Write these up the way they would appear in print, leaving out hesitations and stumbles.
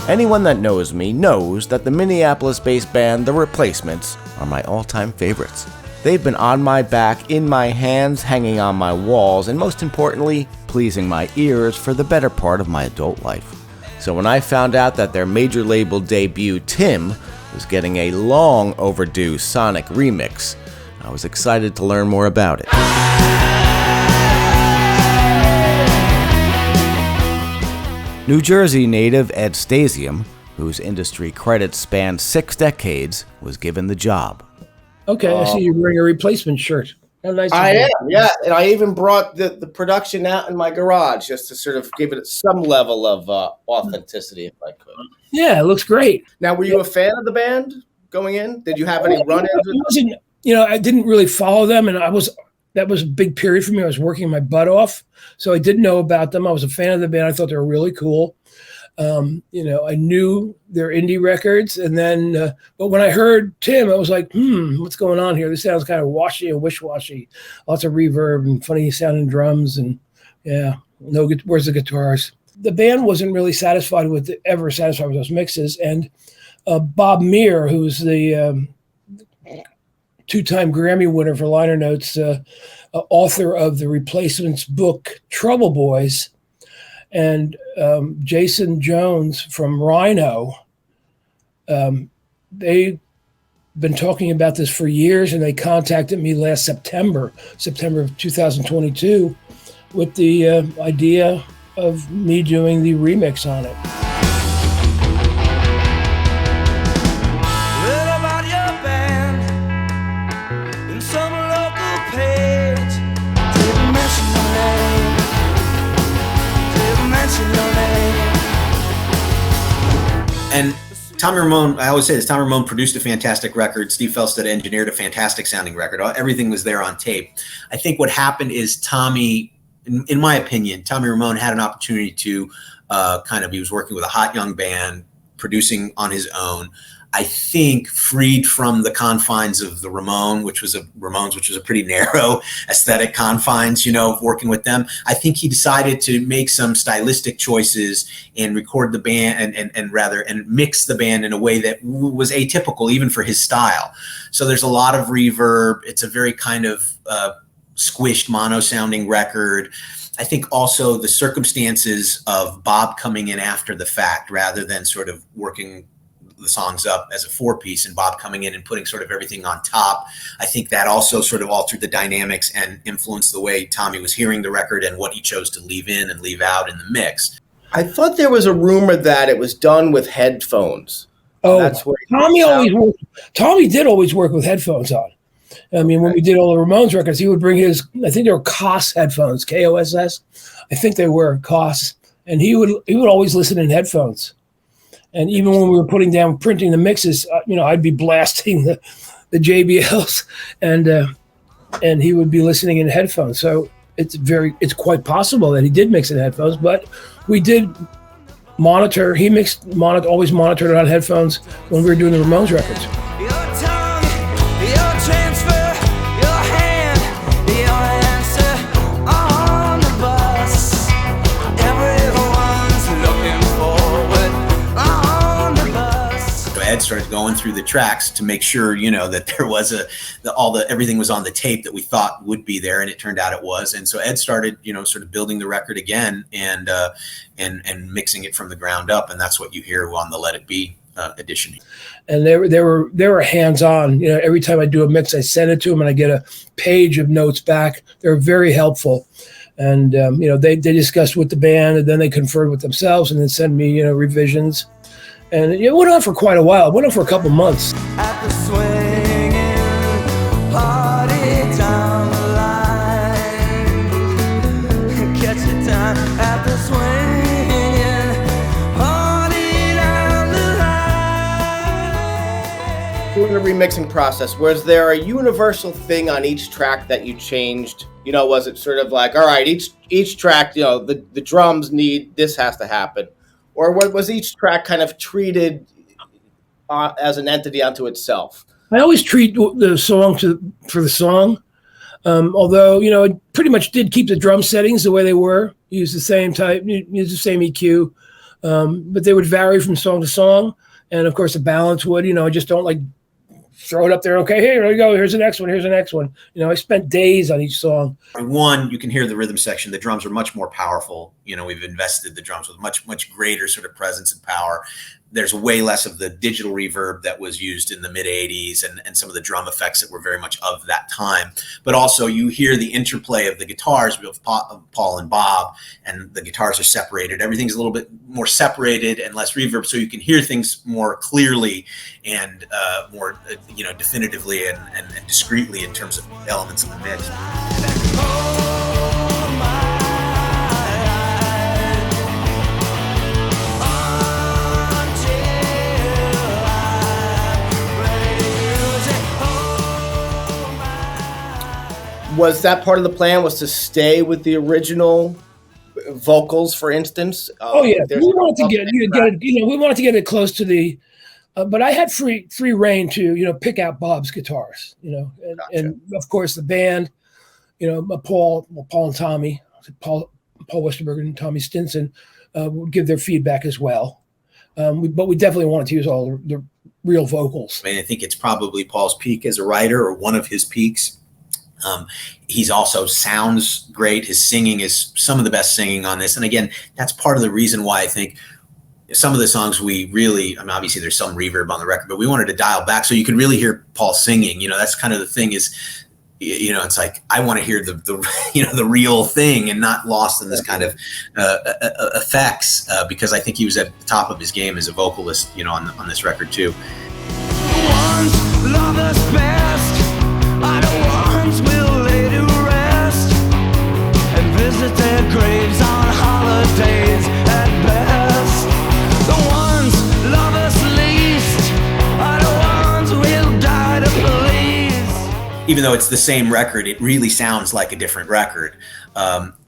Anyone that knows me knows that the Minneapolis-based band The Replacements are my all-time favorites. They've been on my back, in my hands, hanging on my walls, and most importantly, pleasing my ears for the better part of my adult life. So when I found out that their major label debut, Tim, was getting a long overdue sonic remix, I was excited to learn more about it. New Jersey native Ed Stasium, whose industry credits span 6 decades, was given the job. Okay, I see you're wearing a replacement shirt. How nice I am, yeah. And I even brought the production out in my garage just to sort of give it some level of authenticity, if I could. Yeah, it looks great. Now, were you a fan of the band going in? Did you have any run-ins? I didn't really follow them, and that was a big period for me. I was working my butt off, so I did know about them. I was a fan of the band. I thought they were really cool. I knew their indie records, and then, but when I heard Tim, I was like, what's going on here? This sounds kind of washy and wish-washy. Lots of reverb and funny sounding drums, and where's the guitars? The band wasn't really satisfied with those mixes, and Bob Mehr, who's the 2-time Grammy winner for liner notes, author of the Replacements book Trouble Boys, and Jason Jones from Rhino, they've been talking about this for years, and they contacted me last September of 2022, with the idea of me doing the remix on it. And Tommy Ramone, I always say this, Tommy Ramone produced a fantastic record. Steve Felstead engineered a fantastic sounding record. Everything was there on tape. I think what happened is Tommy, in my opinion, Tommy Ramone had an opportunity to he was working with a hot young band, producing on his own. I think freed from the confines of the Ramones, which was a pretty narrow aesthetic confines, of working with them. I think he decided to make some stylistic choices and record the band and mix the band in a way that was atypical even for his style. So there's a lot of reverb. It's a very kind of squished mono sounding record. I think also the circumstances of Bob coming in after the fact rather than sort of working the songs up as a 4-piece and Bob coming in and putting sort of everything on top. I think that also sort of altered the dynamics and influenced the way Tommy was hearing the record and what he chose to leave in and leave out in the mix. I thought there was a rumor that it was done with headphones. Oh, that's where Tommy did always work with headphones on. I mean, when we did all the Ramones records, he would bring his, I think they were KOSS headphones, KOSS. I think they were KOSS. And he would always listen in headphones. And even when we were printing the mixes, I'd be blasting the JBLs, and he would be listening in headphones. So it's quite possible that he did mix in headphones, but we did monitor. He always monitored it on headphones when we were doing the Ramones records. Your tongue, your transfer, your hand, your answer on the bus. Everyone's looking forward on the bus. So Ed started going through the tracks to make sure, that there was everything was on the tape that we thought would be there, and it turned out it was. And so Ed started, sort of building the record again and mixing it from the ground up, and that's what you hear on the Let It Be edition. And they were hands-on. Every time I do a mix, I send it to them, and I get a page of notes back. They're very helpful, and they discussed with the band, and then they conferred with themselves, and then send me revisions. And it went on for quite a while. It went on for a couple months. At the swinging party down the line, catch the time at the swinging party down the line. During the remixing process, was there a universal thing on each track that you changed? Was it sort of like, all right, each track, the drums need, this has to happen? Or was each track kind of treated as an entity unto itself? I always treat the song for the song, although, it pretty much did keep the drum settings the way they were. Use the same type, use the same EQ. but they would vary from song to song. And of course, the balance would, I just don't like throw it up there. Okay, here we go. Here's the next one. Here's the next one. I spent days on each song. One, you can hear the rhythm section. The drums are much more powerful. We've invested the drums with much greater sort of presence and power. There's way less of the digital reverb that was used in the mid 80s and some of the drum effects that were very much of that time. But also you hear the interplay of the guitars with Paul and Bob, and the guitars are separated. Everything's a little bit more separated and less reverb, so you can hear things more clearly and more definitively and discreetly in terms of elements in the mix. Was that part of the plan, was to stay with the original vocals, for instance? Oh yeah, we wanted to get it close to the, but I had free reign to pick out Bob's guitars, Gotcha. and of course the band, Paul and Tommy, Paul Westerberg and Tommy Stinson would give their feedback as well, but we definitely wanted to use all the real vocals. I think it's probably Paul's peak as a writer, or one of his peaks. He's also sounds great. His singing is some of the best singing on this. And again, that's part of the reason why I think some of the songs we really, obviously there's some reverb on the record, but we wanted to dial back so you could really hear Paul singing. That's kind of the thing is, it's like, I want to hear the real thing and not lost in this kind of effects, because I think he was at the top of his game as a vocalist, on this record too. Ones love us best, other ones will lay to rest and visit their graves on holidays at best. The ones love us least, other ones will die to please. Even though it's the same record, it really sounds like a different record.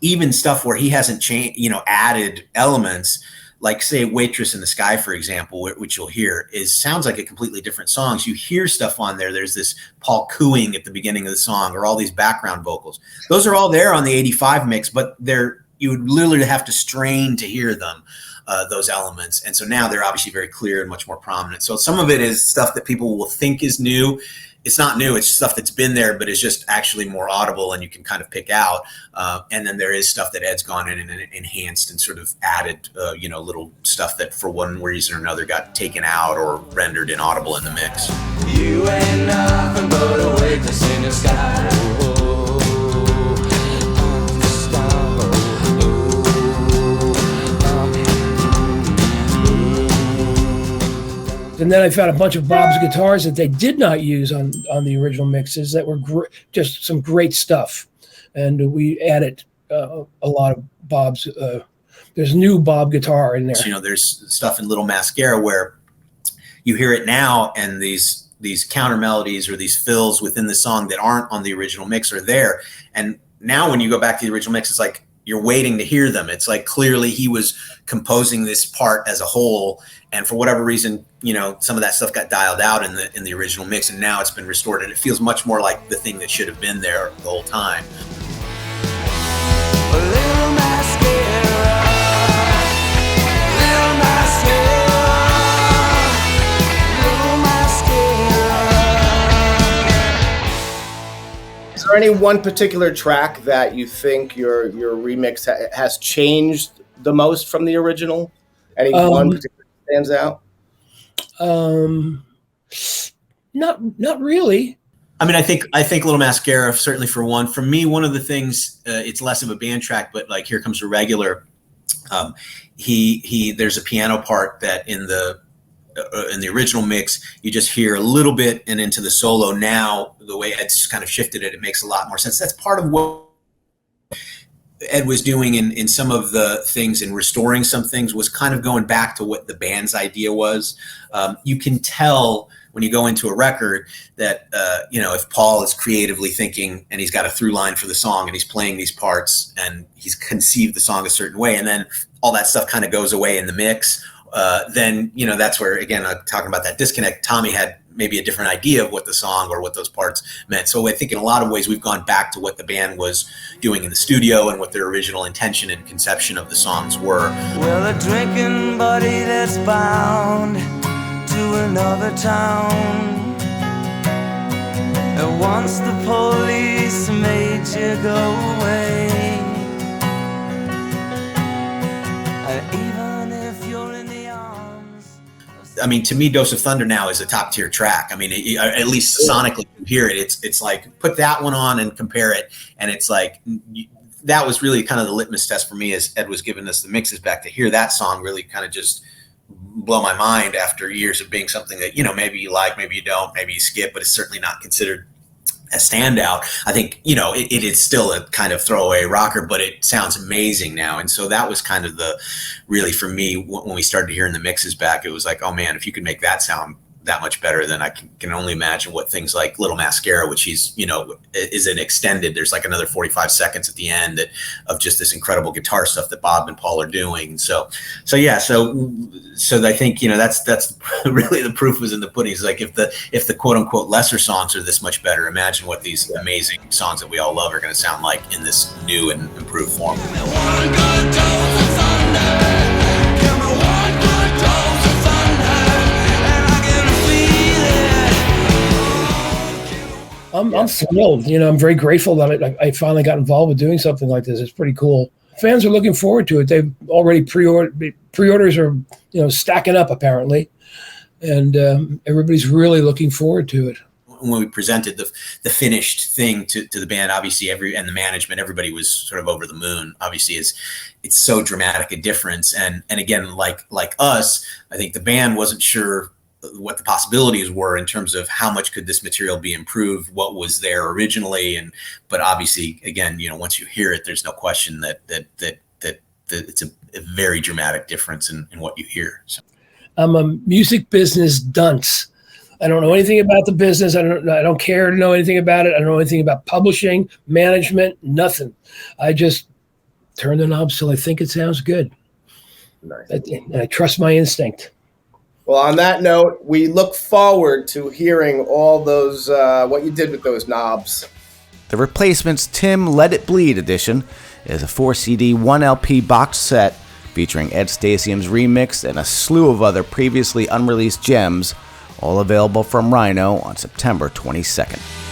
Even stuff where he hasn't changed, added elements, like say Waitress in the Sky, for example, which you'll hear, sounds like a completely different song. So you hear stuff on there. There's this Paul cooing at the beginning of the song, or all these background vocals. Those are all there on the 85 mix, but you would literally have to strain to hear them, those elements. And so now they're obviously very clear and much more prominent. So some of it is stuff that people will think is new. It's not new. It's stuff that's been there, but it's just actually more audible and you can kind of pick out. And then there is stuff that Ed's gone in and enhanced and sort of added, little stuff that for one reason or another got taken out or rendered inaudible in the mix. You ain't nothing but a waitress in the sky. And then I found a bunch of Bob's guitars that they did not use on the original mixes that were just some great stuff. And we added a lot of Bob's. There's new Bob guitar in there. So, there's stuff in Little Mascara where you hear it now, and these counter melodies or these fills within the song that aren't on the original mix are there. And now when you go back to the original mix, it's like you're waiting to hear them. It's like clearly he was composing this part as a whole, and for whatever reason, some of that stuff got dialed out in the original mix, and now it's been restored, and it feels much more like the thing that should have been there the whole time. A little mascara, little mascara, little mascara. Is there any one particular track that you think your remix has changed the most from the original? Any one particular stands out? Not really. I think Little Mascara, certainly for one. For me, one of the things, it's less of a band track, but like Here Comes the Regular, there's a piano part that in the original mix, you just hear a little bit and into the solo. Now, the way Ed's kind of shifted it, it makes a lot more sense. That's part of what Ed was doing in some of the things and restoring some things, was kind of going back to what the band's idea was. You can tell when you go into a record that, if Paul is creatively thinking and he's got a through line for the song and he's playing these parts and he's conceived the song a certain way, and then all that stuff kind of goes away in the mix, then, that's where, again, I'm talking about that disconnect. Tommy had maybe a different idea of what the song or what those parts meant. So I think in a lot of ways we've gone back to what the band was doing in the studio and what their original intention and conception of the songs were. Well, a drinking buddy that's bound to another town. And once the police made you go away. And even if you're in the arms. I mean, to me, Dose of Thunder now is a top tier track. I mean, at least sonically you hear it. It's like, put that one on and compare it. And it's like, that was really kind of the litmus test for me as Ed was giving us the mixes back, to hear that song really kind of just blow my mind after years of being something that, maybe you like, maybe you don't, maybe you skip, but it's certainly not considered a standout. I think, it is still a kind of throwaway rocker, but it sounds amazing now. And so that was kind of really for me, when we started hearing the mixes back, it was like, oh man, if you could make that sound that much better, then I can only imagine what things like Little Mascara, which is an extended, there's like another 45 seconds at the end of just this incredible guitar stuff that Bob and Paul are doing. So I think, that's really the proof was in the pudding. It's like, if the quote unquote lesser songs are this much better, imagine what these amazing songs that we all love are going to sound like in this new and improved form. I'm thrilled. I'm very grateful that I finally got involved with doing something like this. It's pretty cool. Fans are looking forward to it. They've already pre-orders are stacking up apparently, and everybody's really looking forward to it. When we presented the finished thing to the band, obviously and the management, everybody was sort of over the moon. Obviously, it's so dramatic a difference, and again, like us, I think the band wasn't sure what the possibilities were in terms of how much could this material be improved, what was there originally, but obviously, again, once you hear it, there's no question that it's a very dramatic difference in what you hear. So. I'm a music business dunce. I don't know anything about the business. I don't care to know anything about it. I don't know anything about publishing, management, nothing. I just turn the knobs till I think it sounds good. Nice. And I trust my instinct. Well, on that note, we look forward to hearing all those, what you did with those knobs. The Replacements Tim Let It Bleed edition is a 4-CD, 1-LP box set featuring Ed Stasium's remix and a slew of other previously unreleased gems, all available from Rhino on September 22nd.